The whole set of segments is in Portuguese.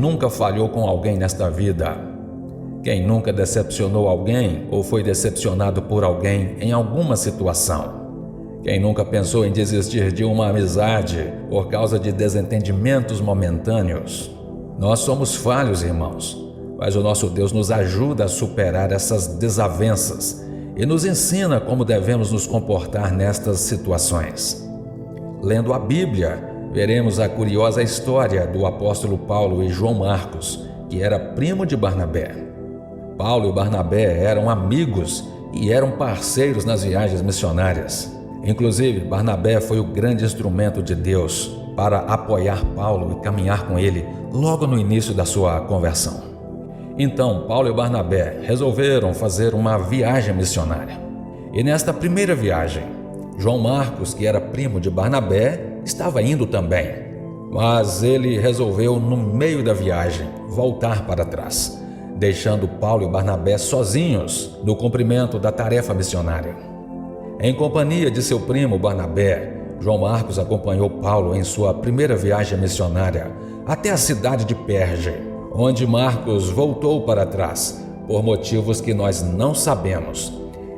nunca falhou com alguém nesta vida? Quem nunca decepcionou alguém ou foi decepcionado por alguém em alguma situação? Quem nunca pensou em desistir de uma amizade por causa de desentendimentos momentâneos? Nós somos falhos, irmãos, mas o nosso Deus nos ajuda a superar essas desavenças e nos ensina como devemos nos comportar nestas situações. Lendo a Bíblia, veremos a curiosa história do apóstolo Paulo e João Marcos, que era primo de Barnabé. Paulo e Barnabé eram amigos e eram parceiros nas viagens missionárias. Inclusive, Barnabé foi o grande instrumento de Deus para apoiar Paulo e caminhar com ele logo no início da sua conversão. Então, Paulo e Barnabé resolveram fazer uma viagem missionária. E nesta primeira viagem, João Marcos, que era primo de Barnabé, estava indo também. Mas ele resolveu, no meio da viagem, voltar para trás, deixando Paulo e Barnabé sozinhos no cumprimento da tarefa missionária. Em companhia de seu primo Barnabé, João Marcos acompanhou Paulo em sua primeira viagem missionária até a cidade de Perge, onde Marcos voltou para trás, por motivos que nós não sabemos.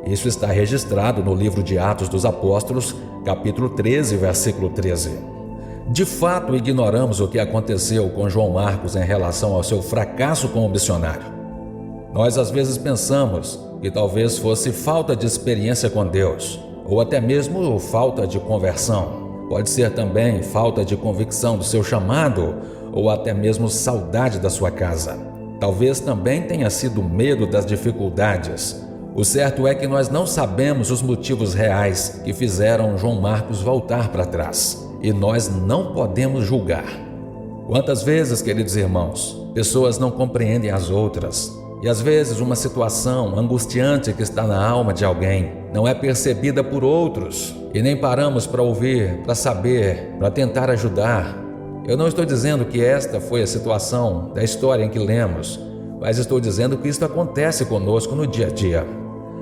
Isso está registrado no livro de Atos dos Apóstolos, capítulo 13, versículo 13. De fato, ignoramos o que aconteceu com João Marcos em relação ao seu fracasso como missionário. Nós às vezes pensamos que talvez fosse falta de experiência com Deus, ou até mesmo falta de conversão. Pode ser também falta de convicção do seu chamado, ou até mesmo saudade da sua casa. Talvez também tenha sido medo das dificuldades. O certo é que nós não sabemos os motivos reais que fizeram João Marcos voltar para trás, e nós não podemos julgar. Quantas vezes, queridos irmãos, pessoas não compreendem as outras, e às vezes uma situação angustiante que está na alma de alguém não é percebida por outros, e nem paramos para ouvir, para saber, para tentar ajudar. Eu não estou dizendo que esta foi a situação da história em que lemos, mas estou dizendo que isto acontece conosco no dia a dia.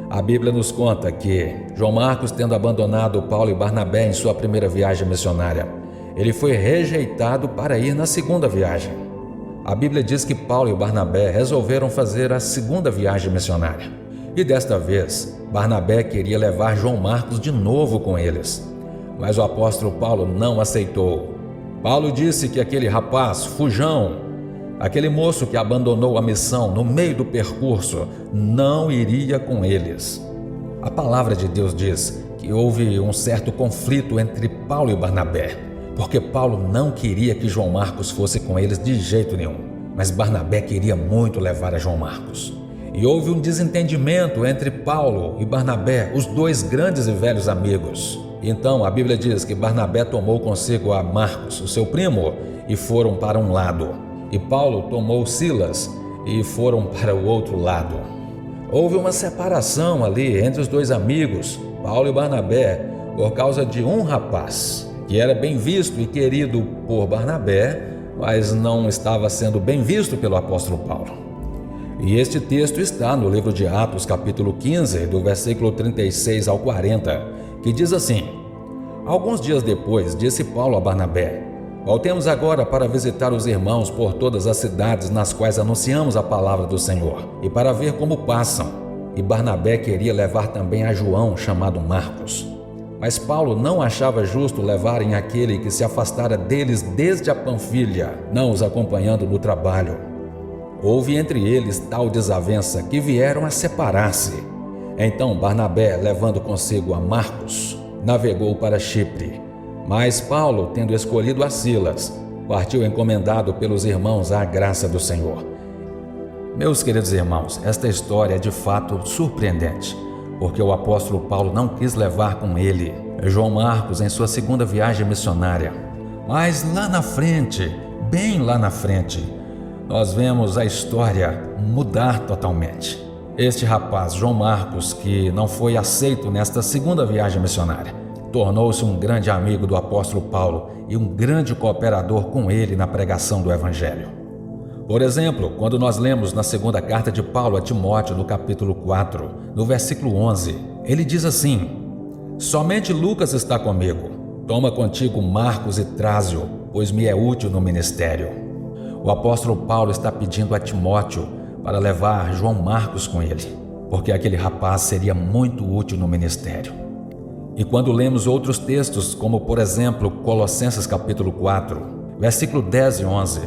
A Bíblia nos conta que João Marcos, tendo abandonado Paulo e Barnabé em sua primeira viagem missionária, ele foi rejeitado para ir na segunda viagem. A Bíblia diz que Paulo e Barnabé resolveram fazer a segunda viagem missionária. E desta vez, Barnabé queria levar João Marcos de novo com eles. Mas o apóstolo Paulo não aceitou. Paulo disse que aquele rapaz, fujão, aquele moço que abandonou a missão no meio do percurso, não iria com eles. A palavra de Deus diz que houve um certo conflito entre Paulo e Barnabé, porque Paulo não queria que João Marcos fosse com eles de jeito nenhum, mas Barnabé queria muito levar a João Marcos. E houve um desentendimento entre Paulo e Barnabé, os dois grandes e velhos amigos. Então a Bíblia diz que Barnabé tomou consigo a Marcos, o seu primo, e foram para um lado. E Paulo tomou Silas e foram para o outro lado. Houve uma separação ali entre os dois amigos, Paulo e Barnabé, por causa de um rapaz que era bem visto e querido por Barnabé, mas não estava sendo bem visto pelo apóstolo Paulo. E este texto está no livro de Atos, capítulo 15, do versículo 36 ao 40, que diz assim: Alguns dias depois, disse Paulo a Barnabé: Voltemos agora para visitar os irmãos por todas as cidades nas quais anunciamos a palavra do Senhor, e para ver como passam. E Barnabé queria levar também a João, chamado Marcos. Mas Paulo não achava justo levarem aquele que se afastara deles desde a Panfilha, não os acompanhando no trabalho. Houve entre eles tal desavença que vieram a separar-se. Então Barnabé, levando consigo a Marcos, navegou para Chipre. Mas Paulo, tendo escolhido a Silas, partiu encomendado pelos irmãos à graça do Senhor. Meus queridos irmãos, esta história é de fato surpreendente, porque o apóstolo Paulo não quis levar com ele João Marcos em sua segunda viagem missionária. Mas lá na frente, bem lá na frente, nós vemos a história mudar totalmente. Este rapaz, João Marcos, que não foi aceito nesta segunda viagem missionária, tornou-se um grande amigo do apóstolo Paulo e um grande cooperador com ele na pregação do Evangelho. Por exemplo, quando nós lemos na segunda carta de Paulo a Timóteo, no capítulo 4, no versículo 11, ele diz assim: Somente Lucas está comigo. Toma contigo Marcos e traze-o, pois me é útil no ministério. O apóstolo Paulo está pedindo a Timóteo para levar João Marcos com ele, porque aquele rapaz seria muito útil no ministério. E quando lemos outros textos, como por exemplo Colossenses capítulo 4, versículo 10 e 11,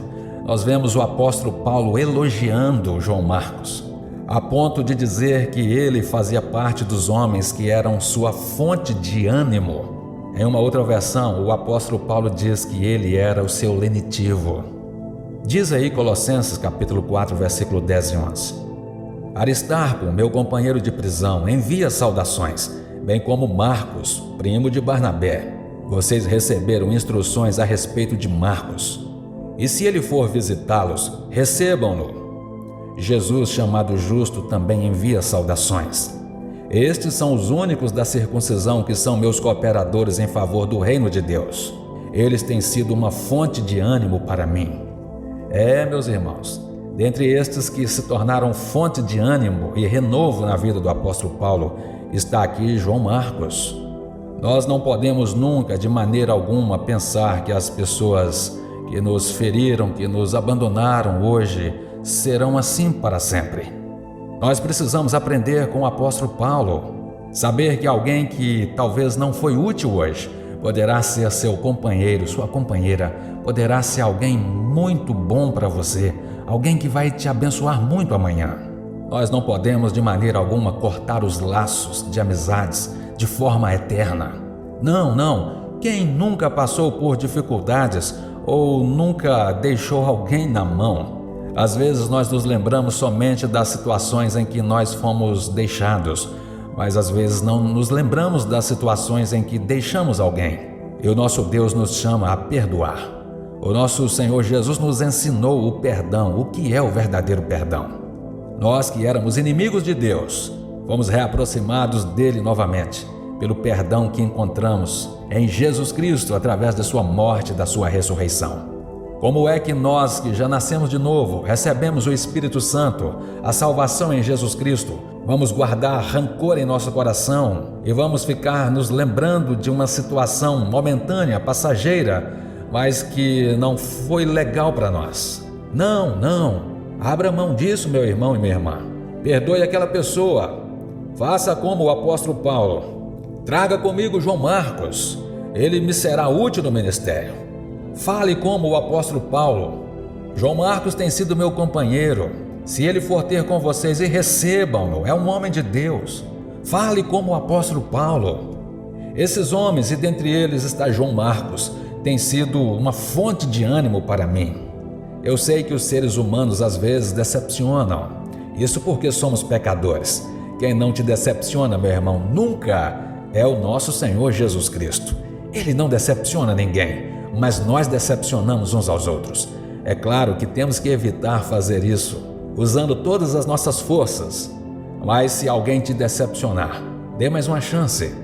nós vemos o apóstolo Paulo elogiando João Marcos, a ponto de dizer que ele fazia parte dos homens que eram sua fonte de ânimo. Em uma outra versão, o apóstolo Paulo diz que ele era o seu lenitivo. Diz aí Colossenses capítulo 4, versículo 10 e 11. Aristarco, meu companheiro de prisão, envia saudações, bem como Marcos, primo de Barnabé. Vocês receberam instruções a respeito de Marcos. E se ele for visitá-los, recebam-no. Jesus, chamado Justo, também envia saudações. Estes são os únicos da circuncisão que são meus cooperadores em favor do reino de Deus. Eles têm sido uma fonte de ânimo para mim. Meus irmãos, dentre estes que se tornaram fonte de ânimo e renovo na vida do apóstolo Paulo, está aqui João Marcos. Nós não podemos nunca, de maneira alguma, pensar que as pessoas que nos feriram, que nos abandonaram hoje, serão assim para sempre. Nós precisamos aprender com o apóstolo Paulo, saber que alguém que talvez não foi útil hoje, poderá ser seu companheiro, sua companheira, poderá ser alguém muito bom para você, alguém que vai te abençoar muito amanhã. Nós não podemos de maneira alguma cortar os laços de amizades de forma eterna. Não. Quem nunca passou por dificuldades ou nunca deixou alguém na mão? Às vezes nós nos lembramos somente das situações em que nós fomos deixados, mas às vezes não nos lembramos das situações em que deixamos alguém. E o nosso Deus nos chama a perdoar. O nosso Senhor Jesus nos ensinou o perdão, o que é o verdadeiro perdão. Nós que éramos inimigos de Deus, fomos reaproximados dele novamente, pelo perdão que encontramos em Jesus Cristo através da sua morte e da sua ressurreição. Como é que nós, que já nascemos de novo, recebemos o Espírito Santo, a salvação em Jesus Cristo, vamos guardar rancor em nosso coração e vamos ficar nos lembrando de uma situação momentânea, passageira, mas que não foi legal para nós? Não. Abra mão disso, meu irmão e minha irmã. Perdoe aquela pessoa. Faça como o apóstolo Paulo. Traga comigo João Marcos. Ele me será útil no ministério. Fale como o apóstolo Paulo. João Marcos tem sido meu companheiro. Se ele for ter com vocês, e recebam-no, é um homem de Deus. Fale como o apóstolo Paulo. Esses homens, e dentre eles está João Marcos, têm sido uma fonte de ânimo para mim. Eu sei que os seres humanos às vezes decepcionam. Isso porque somos pecadores. Quem não te decepciona, meu irmão, nunca é o nosso Senhor Jesus Cristo. Ele não decepciona ninguém, mas nós decepcionamos uns aos outros. É claro que temos que evitar fazer isso, usando todas as nossas forças. Mas se alguém te decepcionar, dê mais uma chance.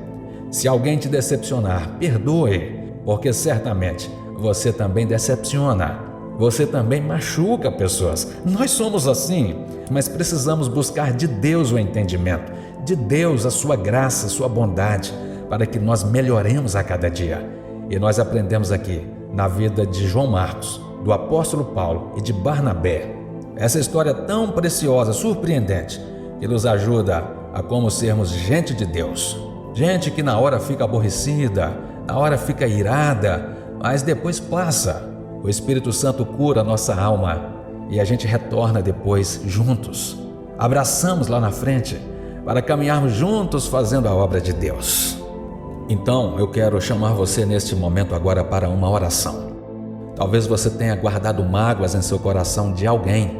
Se alguém te decepcionar, perdoe, porque certamente você também decepciona. Você também machuca pessoas. Nós somos assim, mas precisamos buscar de Deus o entendimento, de Deus a sua graça, a sua bondade, para que nós melhoremos a cada dia. E nós aprendemos aqui, na vida de João Marcos, do apóstolo Paulo e de Barnabé, essa história tão preciosa, surpreendente, que nos ajuda a como sermos gente de Deus. Gente que na hora fica aborrecida, na hora fica irada, mas depois passa. O Espírito Santo cura a nossa alma e a gente retorna depois juntos. Abraçamos lá na frente para caminharmos juntos fazendo a obra de Deus. Então, eu quero chamar você neste momento agora para uma oração. Talvez você tenha guardado mágoas em seu coração de alguém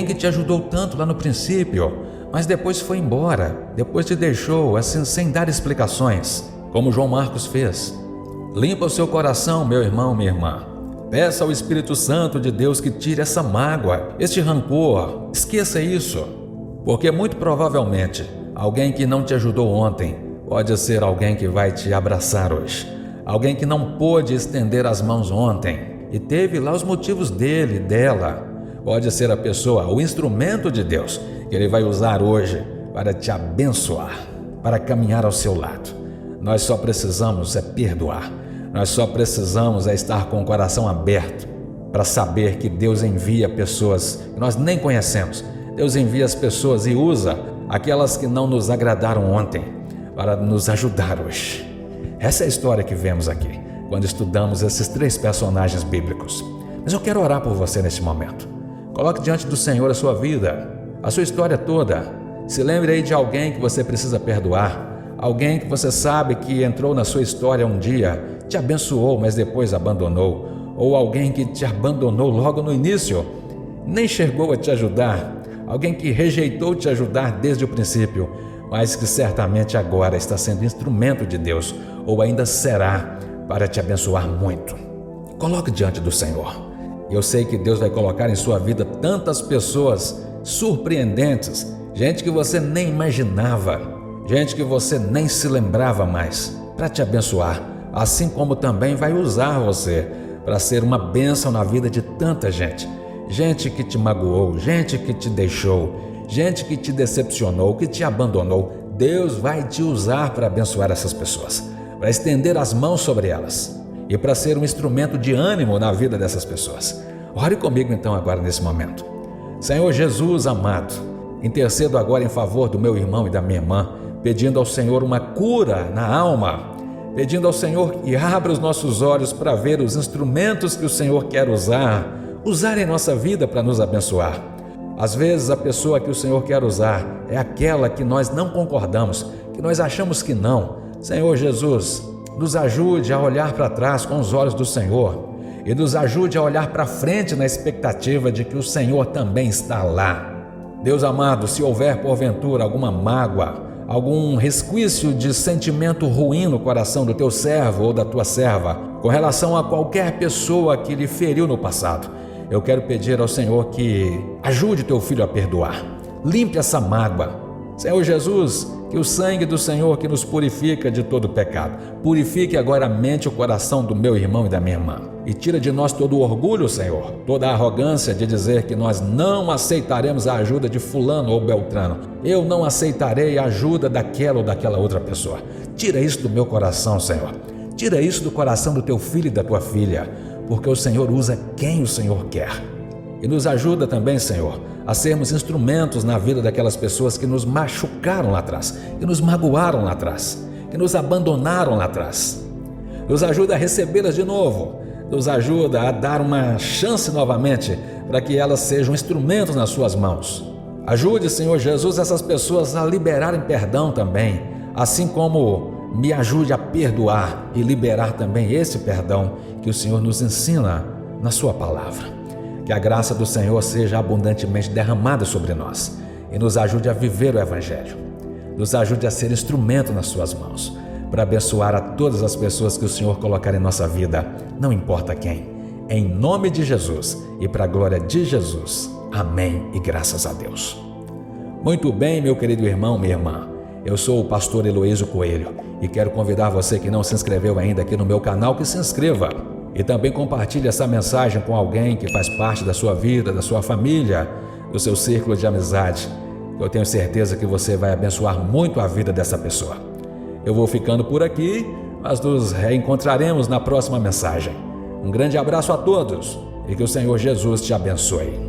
que te ajudou tanto lá no princípio, mas depois foi embora, depois te deixou assim sem dar explicações, como João Marcos fez. Limpa o seu coração, meu irmão, minha irmã. Peça ao Espírito Santo de Deus que tire essa mágoa, este rancor. Esqueça isso, porque muito provavelmente alguém que não te ajudou ontem pode ser alguém que vai te abraçar hoje. Alguém que não pôde estender as mãos ontem e teve lá os motivos dele, dela. Pode ser a pessoa, o instrumento de Deus que Ele vai usar hoje para te abençoar, para caminhar ao seu lado. Nós só precisamos perdoar. Nós só precisamos estar com o coração aberto para saber que Deus envia pessoas que nós nem conhecemos. Deus envia as pessoas e usa aquelas que não nos agradaram ontem para nos ajudar hoje. Essa é a história que vemos aqui, quando estudamos esses 3 personagens bíblicos. Mas eu quero orar por você neste momento. Coloque diante do Senhor a sua vida, a sua história toda. Se lembre aí de alguém que você precisa perdoar, alguém que você sabe que entrou na sua história um dia, te abençoou, mas depois abandonou, ou alguém que te abandonou logo no início, nem chegou a te ajudar, alguém que rejeitou te ajudar desde o princípio, mas que certamente agora está sendo instrumento de Deus, ou ainda será, para te abençoar muito. Coloque diante do Senhor. Eu sei que Deus vai colocar em sua vida tantas pessoas surpreendentes, gente que você nem imaginava, gente que você nem se lembrava mais, para te abençoar, assim como também vai usar você para ser uma bênção na vida de tanta gente. Gente que te magoou, gente que te deixou, gente que te decepcionou, que te abandonou. Deus vai te usar para abençoar essas pessoas, para estender as mãos sobre elas e para ser um instrumento de ânimo na vida dessas pessoas. Ore comigo então agora nesse momento. Senhor Jesus amado, intercedo agora em favor do meu irmão e da minha irmã, pedindo ao Senhor uma cura na alma, pedindo ao Senhor que abra os nossos olhos para ver os instrumentos que o Senhor quer usar em nossa vida para nos abençoar. Às vezes a pessoa que o Senhor quer usar é aquela que nós não concordamos, que nós achamos que não. Senhor Jesus, nos ajude a olhar para trás com os olhos do Senhor e nos ajude a olhar para frente na expectativa de que o Senhor também está lá. Deus amado, se houver porventura alguma mágoa, algum resquício de sentimento ruim no coração do teu servo ou da tua serva, com relação a qualquer pessoa que lhe feriu no passado, eu quero pedir ao Senhor que ajude teu filho a perdoar. Limpe essa mágoa. Senhor Jesus, que o sangue do Senhor que nos purifica de todo pecado, purifique agora a mente e o coração do meu irmão e da minha irmã. E tira de nós todo o orgulho, Senhor, toda a arrogância de dizer que nós não aceitaremos a ajuda de fulano ou beltrano. Eu não aceitarei a ajuda daquela ou daquela outra pessoa. Tira isso do meu coração, Senhor. Tira isso do coração do teu filho e da tua filha, porque o Senhor usa quem o Senhor quer. E nos ajuda também, Senhor, a sermos instrumentos na vida daquelas pessoas que nos machucaram lá atrás, que nos magoaram lá atrás, que nos abandonaram lá atrás. Nos ajuda a recebê-las de novo, nos ajuda a dar uma chance novamente para que elas sejam instrumentos nas suas mãos. Ajude, Senhor Jesus, essas pessoas a liberarem perdão também, assim como me ajude a perdoar e liberar também esse perdão que o Senhor nos ensina na sua palavra. Que a graça do Senhor seja abundantemente derramada sobre nós e nos ajude a viver o Evangelho. Nos ajude a ser instrumento nas suas mãos, para abençoar a todas as pessoas que o Senhor colocar em nossa vida, não importa quem. Em nome de Jesus e para a glória de Jesus. Amém e graças a Deus. Muito bem, meu querido irmão, minha irmã. Eu sou o pastor Heloísio Coelho e quero convidar você que não se inscreveu ainda aqui no meu canal que se inscreva. E também compartilhe essa mensagem com alguém que faz parte da sua vida, da sua família, do seu círculo de amizade. Eu tenho certeza que você vai abençoar muito a vida dessa pessoa. Eu vou ficando por aqui, mas nos reencontraremos na próxima mensagem. Um grande abraço a todos e que o Senhor Jesus te abençoe.